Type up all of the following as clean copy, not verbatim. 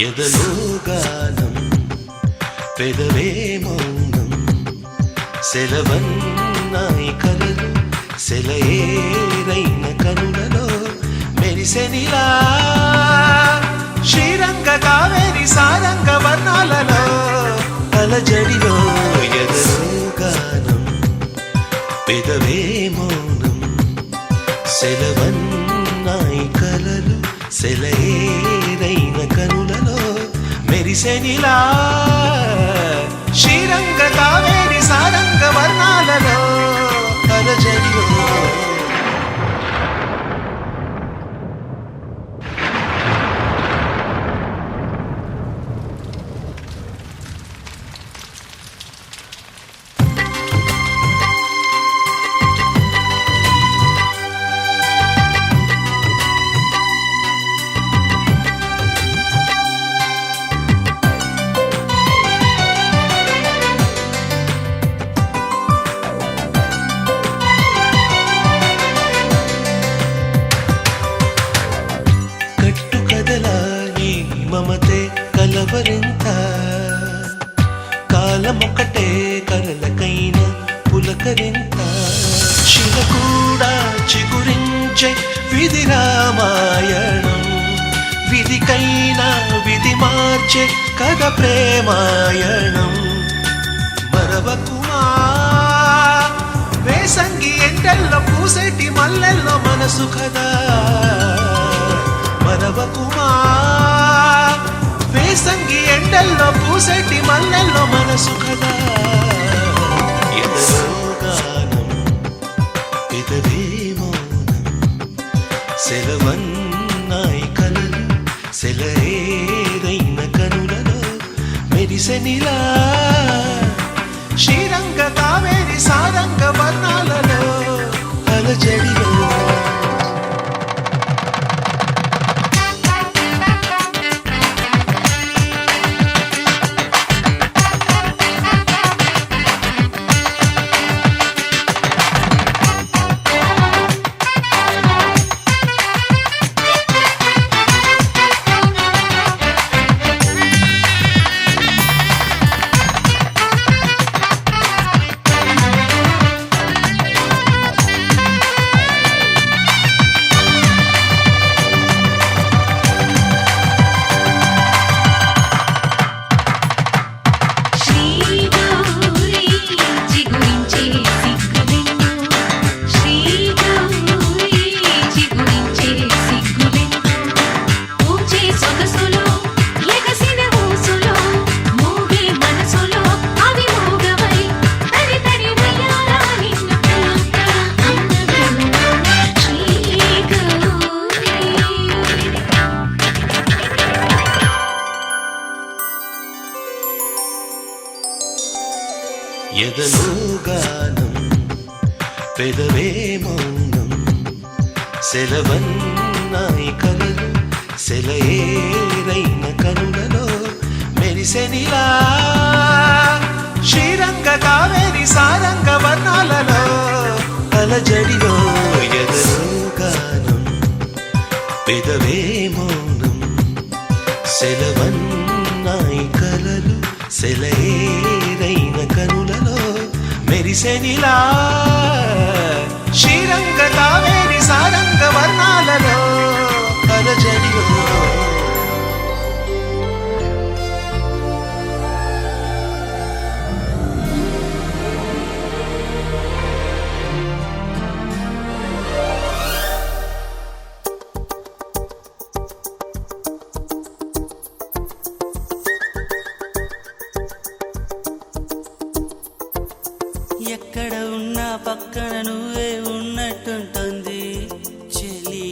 ఎదలో గానం పెదవే మౌనం సెలవన్నాయి కలలు సెలయేరైన కనులలో మెరిసెనిలా శ్రీరంగ కావేరి సారంగ వర్ణాలలో అలజడిలో ఎదలో గానం పెదవే మౌనం సెలవన్నాయి కలలు సెలయేరైన కనులలో మెరిసెనిలా శ్రీరంగ కావేరి సారంగ వర్ణాలలో అలజడిలో మమతే కలవరింత కాలమొక్కటే కరలకైన పులకరింత శిల కూడా చిగురించే విధి రామాయణం విధికైనా విధి మార్చే కథ ప్రేమాయణం మరవకుమా వేసంగి ఎండల్లో పూసేటి మల్లెల్లో మనసు కదా మరవకుమా వేసంగి ఎండల్లో పూసేటి మల్లెల్లో మనసు కదా ఎదలో గానం పెదవే మౌనం సెలవన్నాయి కలలు సెలయేరైన కనులలో మెరిసెనిలా శ్రీరంగ కావేరి సారంగ వర్ణాలలో అలజడిలో ఎదలో గానం పెదవే మౌనం సెలవన్నాయి కలలు సెలయేరైన కనులలో మెరిసెనిలా శ్రీరంగ కావేరి సారంగ వర్ణాలలో అలజడిలో ఎదలో గానం పెదవే మౌనం సెలవన్నాయి కలలు సెలయేరైన కనులలో మెరిసెనిలా శ్రీరంగ కావేరి సారంగ వర్ణాలలో అలజడిలో ఎక్కడ ఉన్నా పక్కన నువ్వే ఉన్నట్టుంటుంది చెలి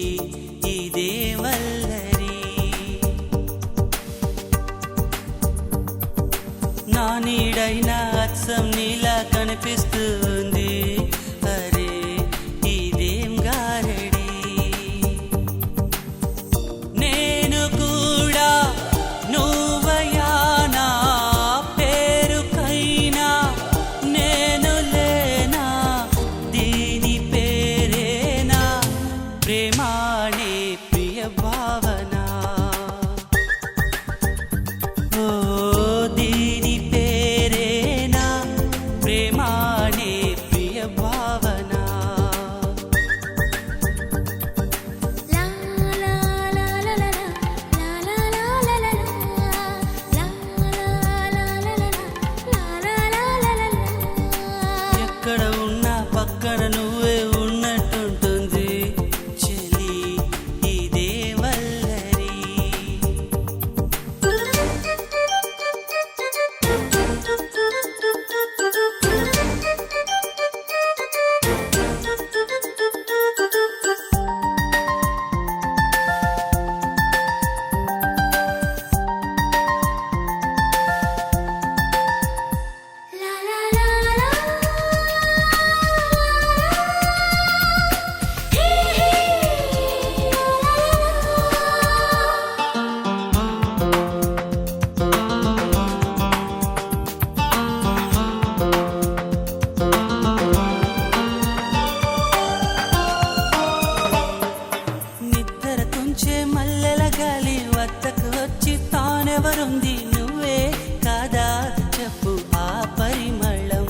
ఇదే వల్లరి నా నీడైనా అచ్చం నీలా కనిపిస్తుంది అరే ఇదేం గారడి నేను కూడా నువ్వయా నా పేరుకైనా నేను లేనా దీని పేరేనా ప్రేమానే ప్రియ భావన ఉంది నువ్వే కాదా చెప్పు ఆ పరిమళం.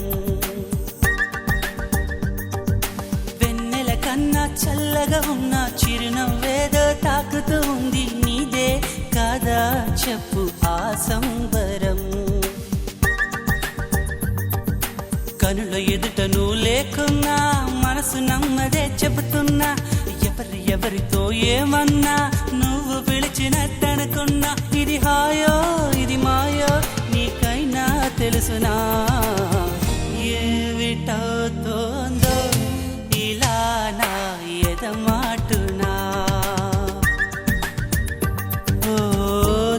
వెన్నెల కన్నా చల్లగా ఉన్న చిరునవ్వేదో తాకుతూ ఉంది నీదే కాదా చెప్పు ఆ సంబరం. కనుల ఎదుట నువ్వు లేకున్నా మనసు నమ్మదే చెబుతున్నా ఎవరితో ఏమన్నా నువ్వు పిలిచినట్టనుకున్నా. ఇది హాయో ఇది మాయో నీకైనా తెలుసునా ఏమిటవుతోందో ఇలా నా ఎదమాటునా. ఓ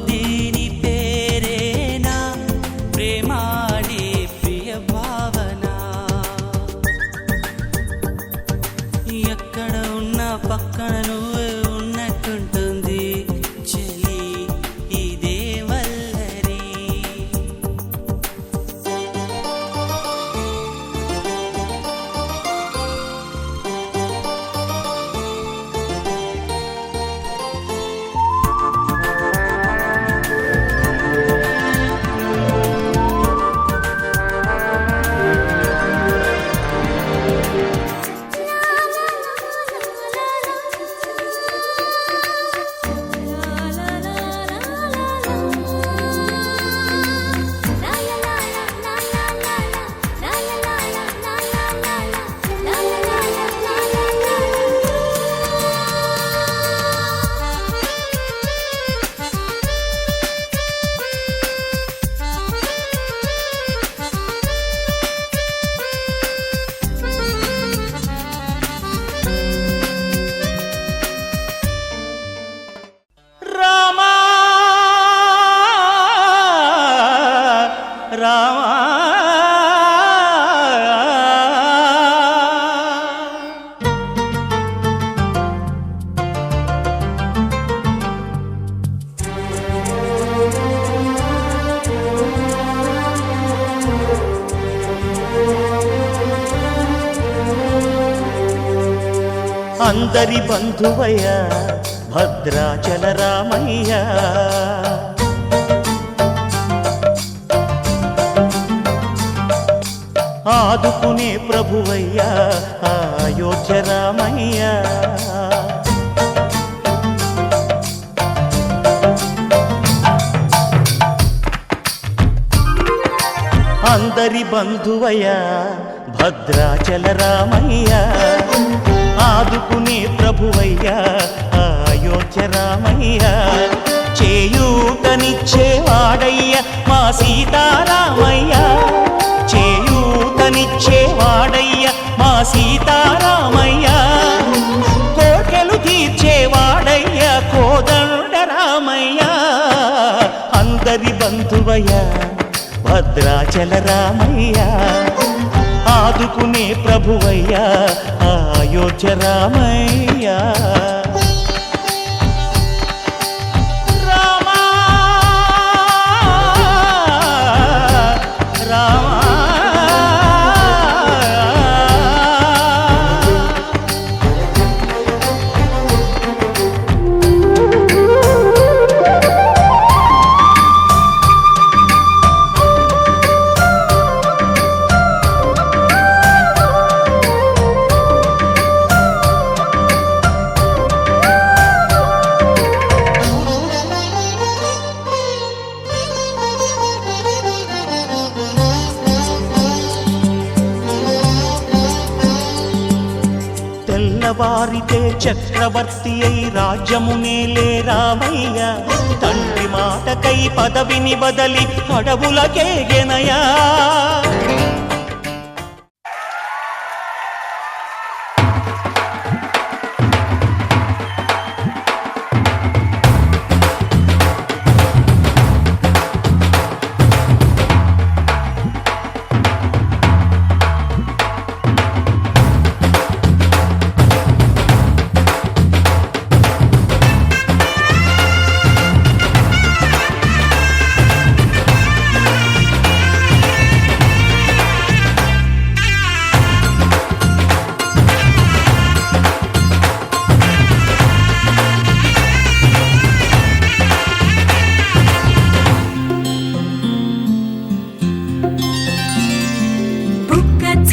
దీని పేరేనా ప్రేమాడే ప్రియ భావన. ఎక్కడ ఉన్నా పక్కన నువ్వే ఉన్నట్టుంటుంది చెలి ఇదే వల్లరి. రామా రామా అందరి బంధువయ్య భద్రాచల రామయ్య. ఆదుకునే ప్రభువయ్య అయోధ్య రామయ్య. అందరి బంధువయ్య భద్రాచల రామయ్య. ఆదుకునే ప్రభువయ్య అయోధ్య రామయ్య. చేయూతనిచ్చేవాడయ్య మా సీతారామయ్య. చేయూతనిచ్చేవాడయ్య మా సీతారామయ్య. కోర్కెలు తీర్చేవాడయ్య కోదండ రామయ్య. అందరి బంధువయ్య భద్రాచల రామయ్య. ఆదుకునే ప్రభువయ్య అయోధ్య రామయ్య. రామా రామా తెల్లవారితే చక్రవర్తి అయి రాజ్యమునేలే రామయ్య. తండ్రి మాటకై పదవిని బదలి అడవులకేగెనయా.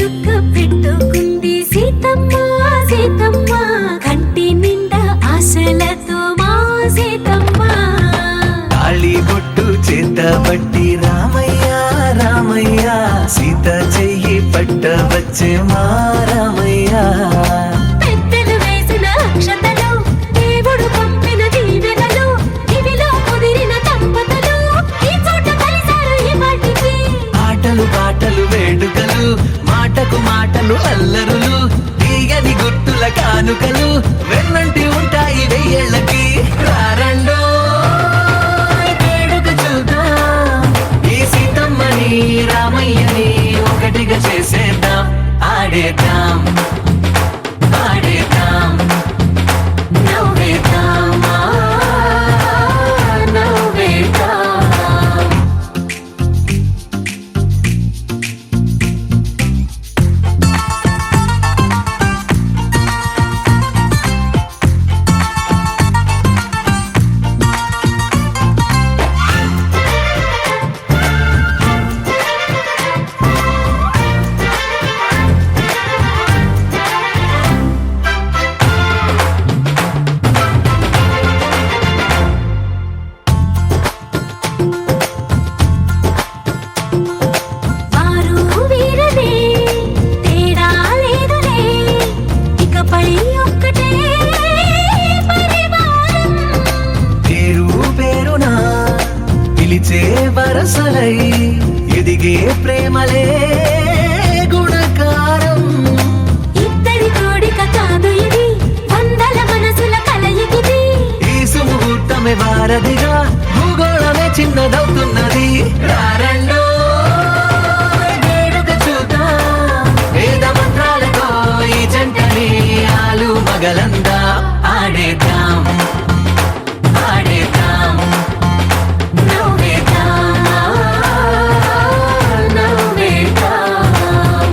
చుక్క పెట్టుకుంది సీతమ్మ సీతమ్మ కంటి నిండా ఆశలతో మా సీతమ్మ తాళి బొట్టు చేతబట్టి రామయ్య రామయ్య సీత చెయ్యి పట్ట వచ్చే మా రామయ్య పెద్దలు వేసిన అక్షతలు దేవుడు పంపిన దీవెనలు ఇవిలో కుదిరిన దంపతులు ఈ చోట కలిసారు ఈ వాటికి ఆటలు పాటలు వేడుకలు మాటకు మాటలు అల్లరులు తీయని గుట్టుల కానుకలు వెన్నంటి ఉంటాయి వెయ్యేళ్ళకి రారండో వేడుక చూద్దాం ఈ సీతమ్మని రామయ్యని ఒకటిగా చేసేద్దాం ఆడేద్దాం ఆడేద్దాం నవ్వేద్దాం నవ్వేద్దాం వారు వీరనే తేడా లేదులే ఇకపై ఒక్కటే పరివారం పేరు పేరున పిలిచే వరసలై ఎదిగే ప్రేమలే గుణకారం ఇద్దరి కోడిక కాదు ఇది వందల మనసుల కలయికిది ఈ సుముహూర్తమే వారధిగా భూగోళమే చిన్నదవుతున్నది రారండో వేడుక చూద్దాం వేద మంత్రాలతో ఈ జంటని ఆలు మగలందా ఆడేద్దాం ఆడేద్దాం నవ్వేద్దాం నవ్వేద్దాం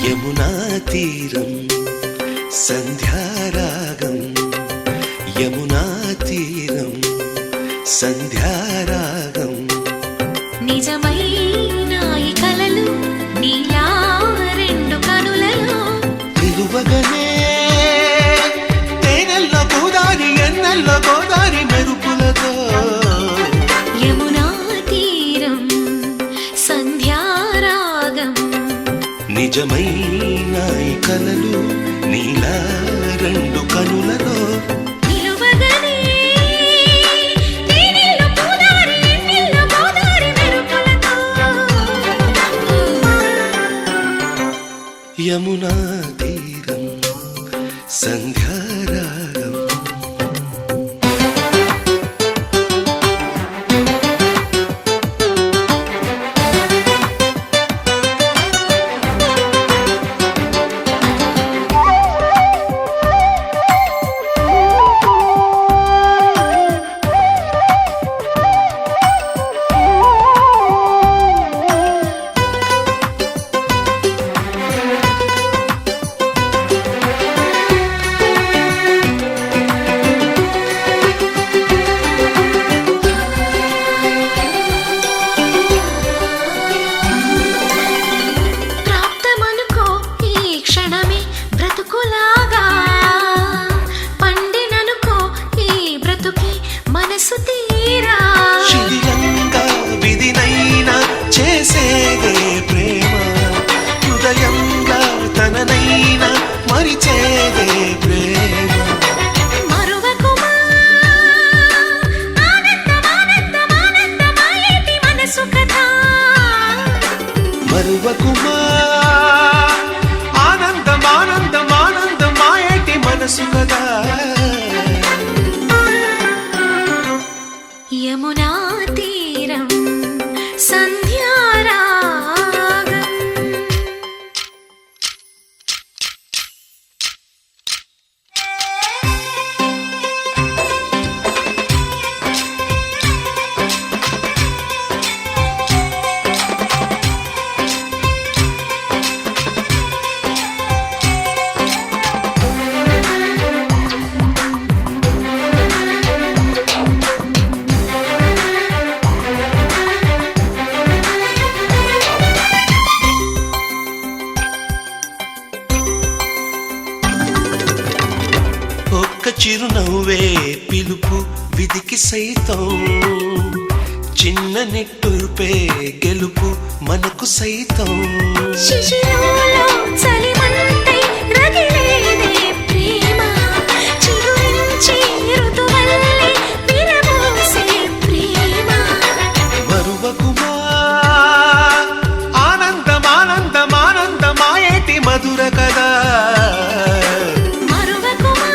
యమునా తీరం సంధ్యారాగం యమునా తీరం సంధ్యారాగం నిజమైన ఈ కలలు నీలా రెండు కనులలో నిలువగనే తేనెల్లో గోదారి ఎన్నెల్లో గోదారి మెరుపులతో యమునా తీరం సంధ్యారాగం నిజమైన ఈ కలలు నీలా రెండు కనులలో నిలువగనే తేనెల్లో గోదారి ఎన్నెల్లో గోదారి మెరుపులతో యమునా తీరం సంధ్యారాగం మరువకుమా ఆనందం ఆనందం ఆనందం మాయేటి మనసు కదా యమునా తీరం సంధ్యారాగం ఒక్క చిరునవ్వే పిలుపు విధికి సైతం చిన్న నిట్టూర్పే గెలుపు మనకు సైతం శిశిరంలో చలిమంటై రగిలేదే ప్రేమ చిగురించి ఋతువల్లే విరబూసే ప్రేమ మరువకుమా ఆనందం ఆనందం ఆనందం మాయేటి మధుర కదా మరువకుమా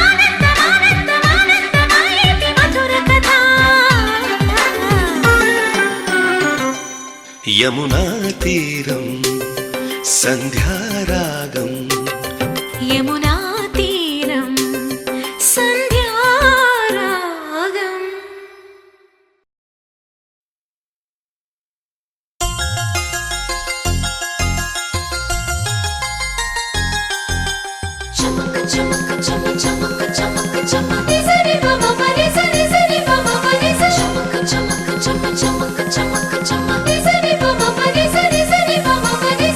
ఆనందం ఆనందం ఆనందమయేటి మధుర కథ యమునా తీరం సంధ్యారాగం యమునా తీరం సంధ్యారాగం చమక చమక చమ చమక చమక చమ నిజరి బమ మరి సరి సరి బమ మరి చమక చమక చమ చమక చమక చమ నిజరి బమ మరి సరి సరి బమ మరి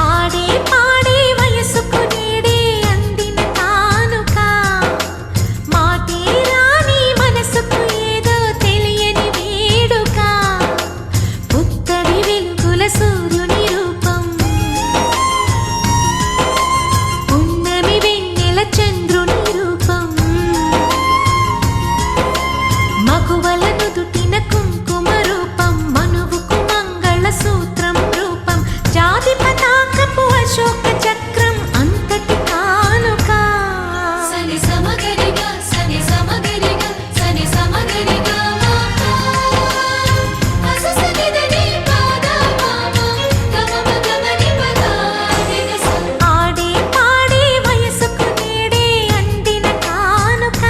ఆడే పాడే వయసుకు నీడే అందిన కానుక మాటే రాని మనసుకు ఏదో తెలియని వేడుక పుత్తడి వెలుగుల సూర్యుని రూపం పున్నమి వెన్నెల చంద్రుని రూపం మగువల నుదుటిన కుంకుమ రూపం మనువుకు మంగళ సూత్రం రూపం జాతి పతాకపు అశోక చక్రం అంతటి కానుక సని సమగరిగా సని సమగరిగా సని సమగరిగా ఆడే పాడే వయసుకు నేడే అందిన కానుక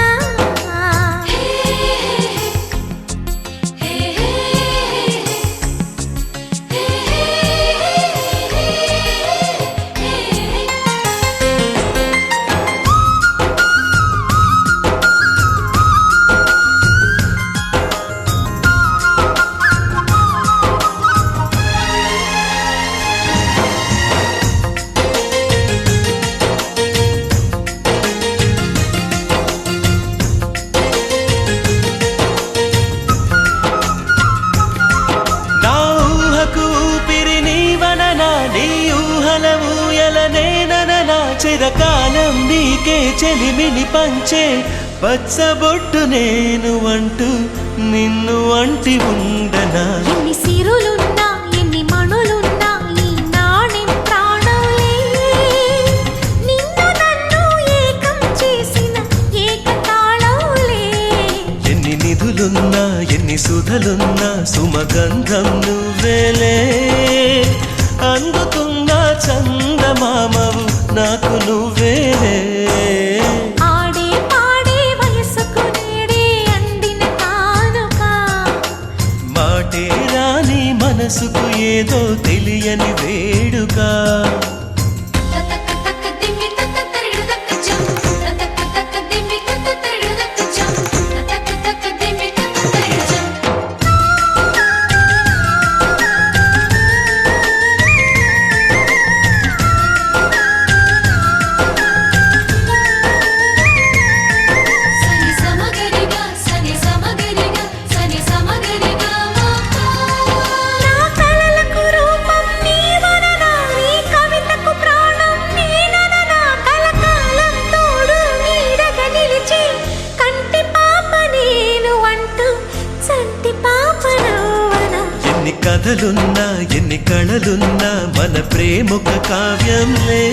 నా ఊహకు ఊపిరి నీవననా నీ ఊహల ఊయలనేననా చిరకాలం నీకే చెలిమిని పంచే పచ్చబొట్టు నేను అంటూ నిన్ను అంటి ఉండనా ఎన్ని సిరులున్నా ఎన్ని మణులున్నా ఈ నాణెం ప్రాణంలే నిన్ను నన్ను ఏకం చేసిన ఏకతాళంలే ఎన్ని నిధులున్నా ఎన్ని సుధలున్నా సుమగంధం నువ్వేలే అందుతున్న చందమామవు నాకు నువ్వేలే ఆడే పాడే వయసుకు నేడే అందిన కానుక మాటే రాని మనసుకు ఏదో తెలియని వేడుక తతక తక దిమ్మి తత తరిడు తక జం తతక తక దిమ్మి తత తరిడు తక జం తతక తక దిమ్మి తత తరిడు జం సని సమగరిగా సని కథలున్నా ఎన్ని కళలున్నా మన ప్రేమొక కావ్యంలే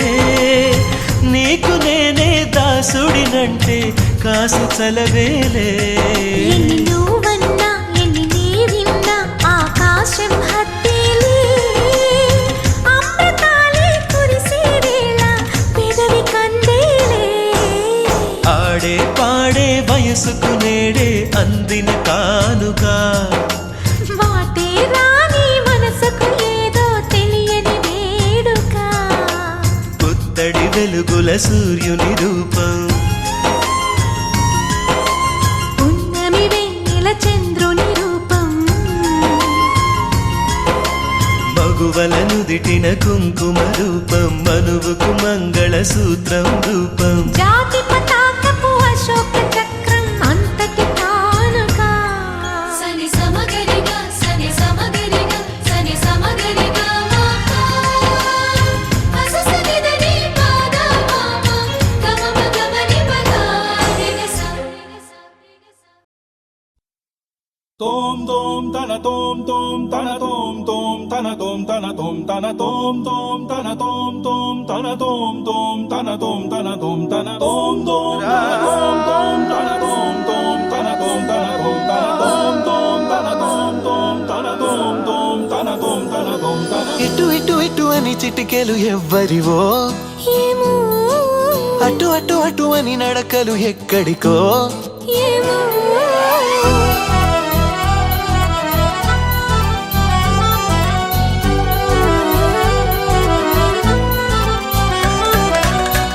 నీకు నేనే దాసుడినంటే కాసు చలవేలే ఎన్ని నువ్వన్నా ఎన్ని నీవిన్నా ఆకాశం హద్దేలే అమృతాలే కురిసే వేళ పెదవి కందేలే ఆడే పాడే వయసుకు నేడే అందిన కానుక వాటే రాని మనసుకు ఏదో తెలియని వేడుక పుత్తడి వెలుగుల సూర్యుని రూపం పున్నమి వెన్నెల చంద్రుని రూపం మగువల నుదిటిన కుంకుమ రూపం మనువుకు మంగళ సూత్రం రూపం జాతి పతాకపు అశోక చక్రం అంతటి కానుక సని సమగరిగా సని సమగరిగా సని సమగరిగా మాకా అససనిదని పాదా మామ గమమ గమని పదా నిగసా Tom tom tana tom tom tana tom tom tana tom tana tom tana tom tom tana tom tom tana tom tom tana tom tana tom tana tom tom tana tom tom tana tom tom tana tom tana tom tana tom tom tana tom tom tana tom tom tana tom tana tom tana ఇటు ఇటు ఇటు అని చిటికెలు ఎవ్వరివో ఏమో అటు అటు అటు అని నడకలు ఎక్కడికో ఏమో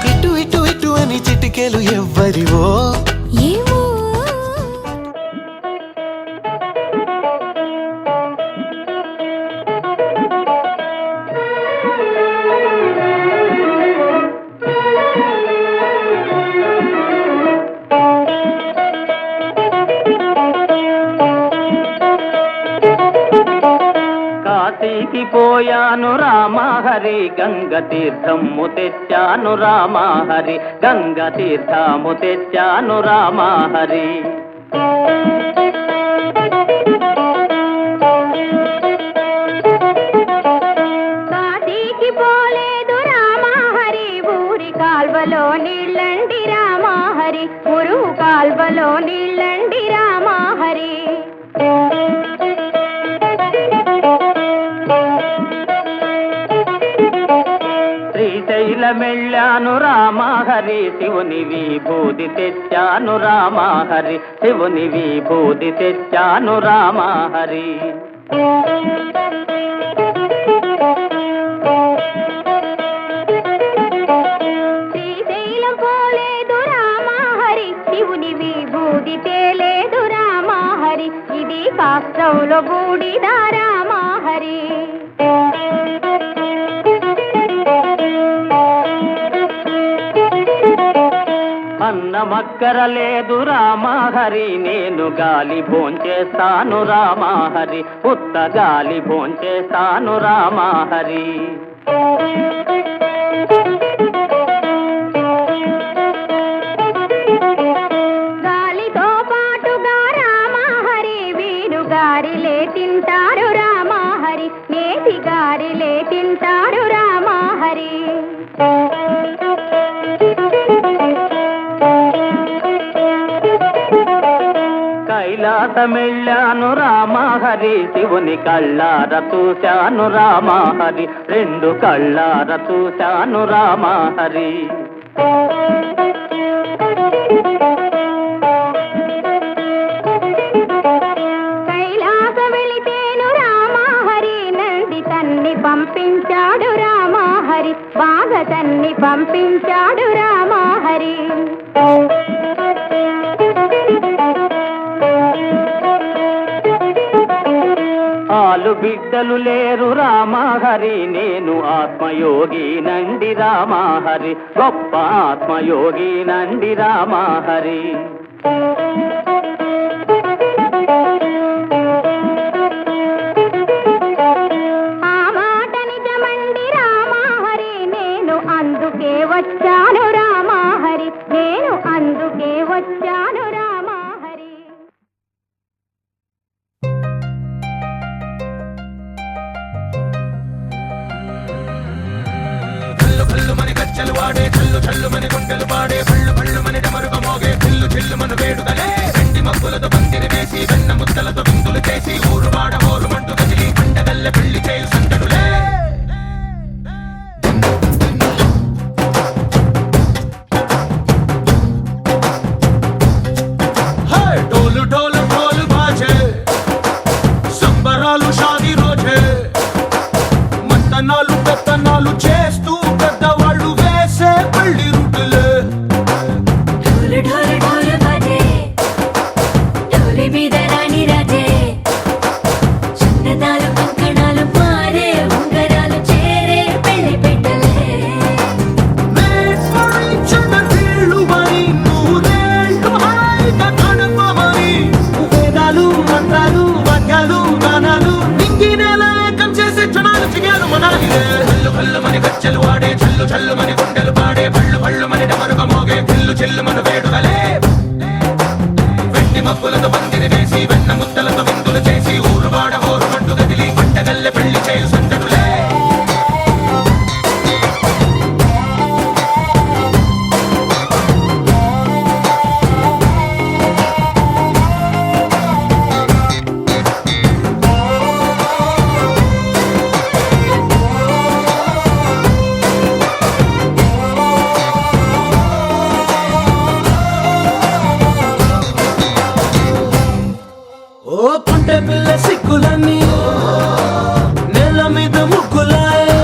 ఇటు ఇటు ఇటు అని చిటికెలు ఎవ్వరివో ఏమో కాశీకి పోయాను రామహరి గంగ తీర్థము తెచ్చాను రామహరి గంగ తీర్థము తెచ్చాను రామహరి కాశీకి పోలేదు రామహరి ఊరి కాల్వలో నీళ్ళండి రామహరి మురుగు కాల్వలో నీళ్ళండి రామహరి శ్రీశైలమెళ్ళాను రామహరి శివుని విభూతి తెచ్చాను రామహరి శివుని విభూతి తెచ్చాను రామహరి శ్రీశైలం పోలేదు రామహరి శివుని విభూతి తేలేదు రామహరి ఇది కాష్టంలో బూడిద రామహరి అన్నమక్కర లేదు రామహరి నేను గాలి భోంచేస్తాను రామహరి ఉత్త గాలి భోంచేస్తాను రామహరి గాలితో పాటుగా రామహరి వీరు గారిలే తింటారు రామహరి నేతి గారిలే తింటారు రామహరి కైలాసమెళ్ళాను రామహరి శివుని కళ్ళార చూశాను రామహరి రెండు కళ్ళార చూశాను రామహరి కైలాస వెళితేను రామహరి నంది తన్ని పంపించాడు రామహరి బాగా తన్ని పంపించాడు రామహరి ఆలు బిడ్డలు లేరు రామహరి నేను ఆత్మయోగి నండి రామహరి గొప్ప ఆత్మయోగి నండి రామహరి ఆ మాట నిజమండి రామహరి నేను అందుకే వచ్చాను రామహరి నేను అందుకే వచ్చాను రామహరి చల్లుమని గుండెలు పాడే పళ్ళు పళ్ళుమని డమరుగ మోగే చిల్లు చిల్లుమను వేడుదలే వెండి మబ్బులతో పందిరి వేసి వెన్న ముద్దలతో విందులు చేసి ఊరు వాడ హోరుమంటూ కదిలి పండగల్లె పెళ్లి చేయు సందడులే ढोल ढोल ढोल बाजे సంబరాలు షాదీ రోజే మంతనాలు పెత్తనాలు చేస్తూ పెద్దవాళ్ళు వేసే పెళ్లి రుటులే ढोल ढोल ढोल बाजे ढोली మీద రాణి రాజే చందనాలు కంకణాలు మారే ఉంగరాలు చేరే పెళ్లి పెట్టలే వీళ్ళు మరి నూరేళ్ళు హాయిగా గడపమని వేదాలు మంత్రాలు వాక్యాలు గానాలు నింగి నేల ఏకం చేసే క్షణాలు చిగారు మనాలిలే హల్లు హల్లుమని గజ్జలు వాడే చల్లు చల్లుమని గుండెలు పాడే పళ్ళు పళ్ళుమని డమరుగ మోగే చిల్లు చిల్లుమను వేడుదలే వెండి మబ్బులతో పందిరి వేసి వెన్న ముద్దలతో విందులు చేసి ఊరు వాడ హోరుమంటూ కదిలి పంటగల్లె పెళ్లి చేయు సందడులే ఓ పుంటె పిల్ల సిక్కులన్నీ నేల మీద ముగ్గులాయే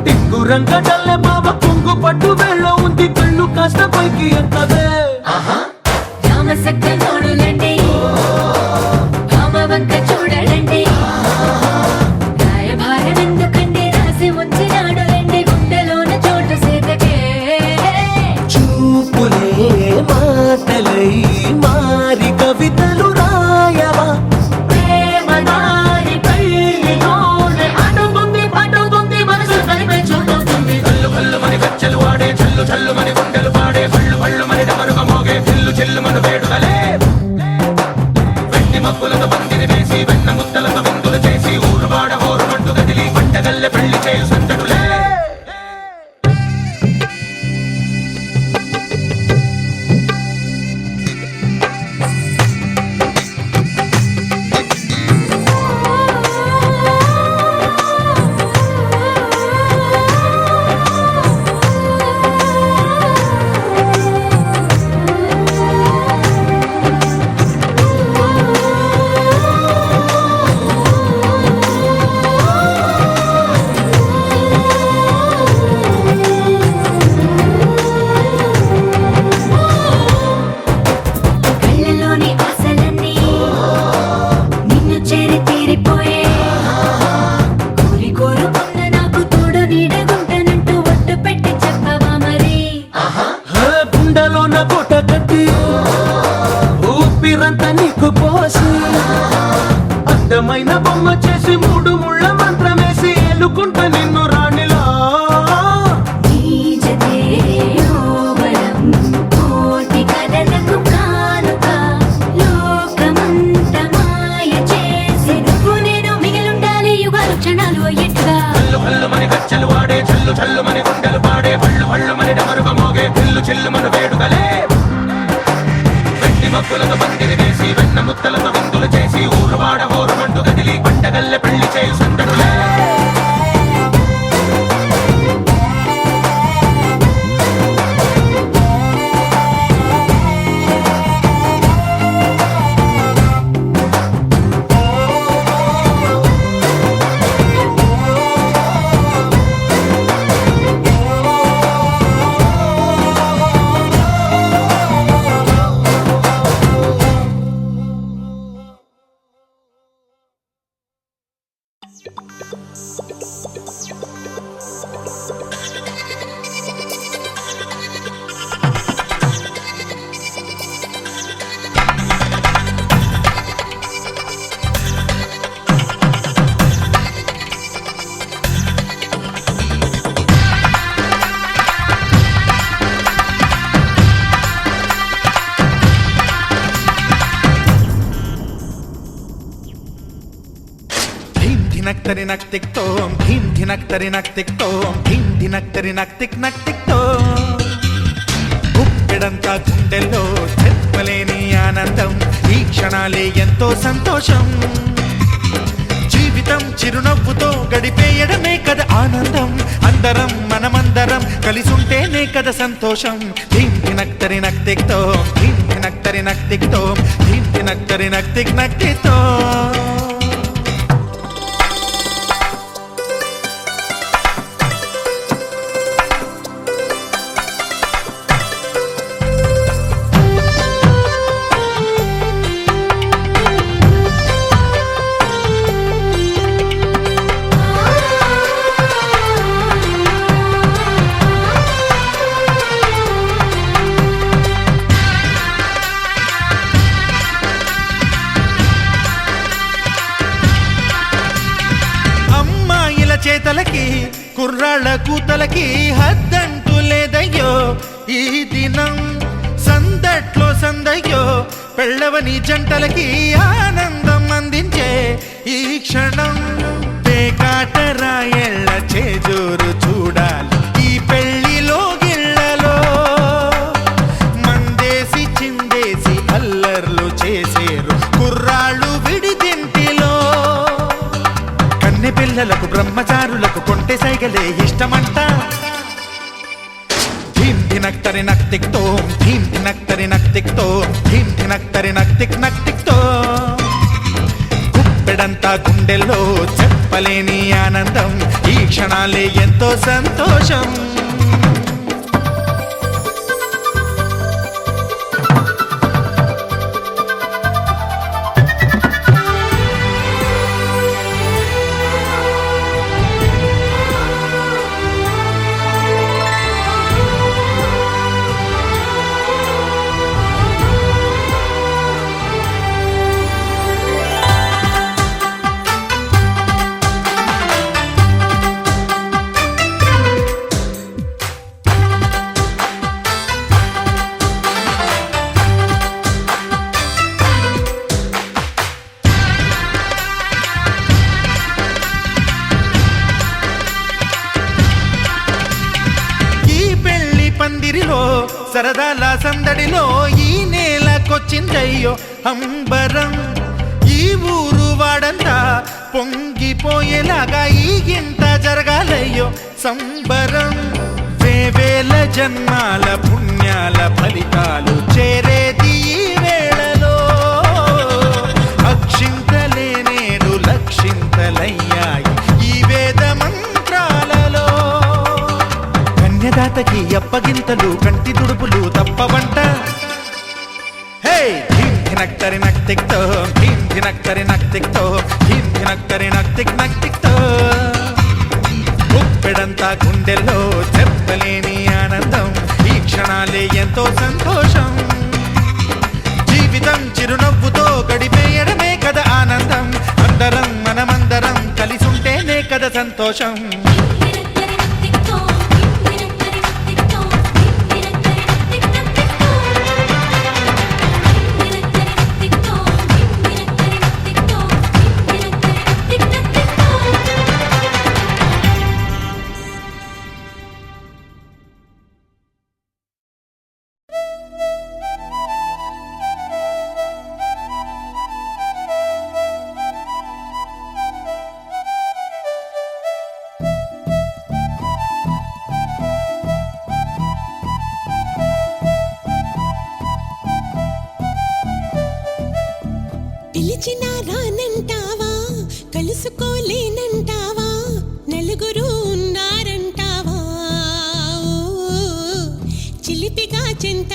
టింగు రంగడల్లె బాబ కుంగు పట్టు వేళ్ళ ఉంది కళ్ళు కాస్త పైకి ఎత్తదే రామసక్క నోడులండి రామవంక చూడలండి రాయభారం ఎందుకండి రాసి ఉంచినాడు రండి గుండెలోన చోటు సేతకే చూపులే మాటలై మారి కవితలు రాయవా ప్రేమదారి పెళ్లిలోనే అడుగుంది పట్టుకుంది మనసు కలిపే చూడుతుంది కల్లు కల్లుమని గజ్జలు వాడే చల్లు చల్లుమని గుండెలు పాడే పళ్ళు పళ్ళుమని డమరుగ మోగే చిల్లు చిల్లుమను వేడుదలే వెండి మబ్బులతో పందిరి వేసి వెన్న ముద్దలతో విందులు చేసి ఊరు వాడ హోరుమంటూ కదిలి పంటగల్లె పెళ్లి చేయు సందడులే కళ్ళలోని ఆశలన్నీ నిన్ను చేరి తీరిపోయే కోరి కోరుకున్న నాకు తోడు నీడగుంటానంటూ ఒట్టు పెట్టి చెప్పవా మరి గుండెలోన కోట కట్టి ఊపిరంతా నీకు పోసి అందమైన బొమ్మ చేసి మూడు ముళ్ళ మంత్రమేసి ఎలుకుంటా నిన్ను రాణిలా నీజతే యోవరం కోటి కథలకు కానుక లోకమంత మాయ చేసి నువ్వు నేను మిగిలుండాలి యుగాలు క్షణాలు అయ్యేట్టుగా కల్లు కల్లుమని గజ్జలు వాడే చల్లు చల్లుమని గుండెలు పాడే పళ్ళు పళ్ళుమని డమరుగ మోగే చిల్లు చిల్లుమను వేడుదలే వెండి మబ్బులతో పందిరి వేసి వెన్న ముద్దలతో విందులు చేసి ఊరు వాడ హోరుమంటూ కదిలి పంటగల్లె పెళ్లి చేయు సందడులే ధినక్ తరి నక్ తిక్ తోం ధీమ్ ధినక్ తరి నక్ తిక్ తోం ధీమ్ ధినక్ తరి నక్ తిక్ తోం గుప్పెడంతా గుండెల్లో చెప్పలేని ఆనందం, ఈ క్షణాలే ఎంతో సంతోషం. జీవితం చిరునవ్వుతో గడిపేయడమే కదా ఆనందం, అందరం మనమందరం కలిసుంటేనే కదా సంతోషం. ధీం ధినక్తరి నక్తిక్తో, ధీం ధినక్తరి నక్తిక్తో, ధీం ధినక్తరి నక్తిక్ నక్తితో. చేతలకి కుర్రాళ్ళ కూతలకి హద్దంటూ లేదయ్యో ఈ దినం, సందట్లో సందయ్యో పెళ్ళవని జంటలకి ఆనందం అందించే ఈ క్షణం. పేకాటరాయళ్ళ చేజోరు చూడాలి ఈ పెళ్లిలో గిళ్ళలో, మందేసి చిందేసి అల్లర్లు చేసేరు కుర్రాళ్ళు విడిదింటిలో. కన్నె పిల్లలకు బ్రహ్మచారులకు కొంటె సైగలే ఇష్టమంట. ధీం ధినక్తరి నక్తిక్తో, ధీం ధినక్తరి నక్తిక్తో, ధీం ధినక్తరి నక్తిక్ నక్తిక్తో. గుప్పెడంతా గుండెల్లో చెప్పలేని ఆనందం, ఈ క్షణాలే ఎంతో సంతోషం. సరదాల సందడిలో ఈ నేలకొచ్చిందయ్యో అంబరం, ఈ ఊరు వాడంతా పొంగిపోయేలాగా ఈ గింత జరగాలయ్యో సంబరం. వేవేల జన్మాల పుణ్యాల ఫలితాలు చేరేది ఈ వేళలో, అక్షింతలే నేడు లక్షింతలయ్యాయి ఈ వేద మంత్రాలలో. కన్యదాతకి అప్పగింతలు కంటి దుడుపులు తప్పవంట. హే ధీం ధినక్తరి నక్తిక్తో, ధీం ధినక్తరి నక్తిక్తో, ధీం ధినక్తరి నక్తిక్ నక్తిక్తో. గుప్పెడంతా గుండెల్లో చెప్పలేని ఆనందం, ఈ క్షణాలే ఎంతో సంతోషం. జీవితం చిరునవ్వుతో గడిపేయడమే కదా ఆనందం, అందరం మనమందరం కలిసుంటేనే కదా సంతోషం. పిలిచినా రానంటావా, కలుసుకోలేనంటావా, నలుగురు ఉన్నారంటావా, చిలిపిగా చెంత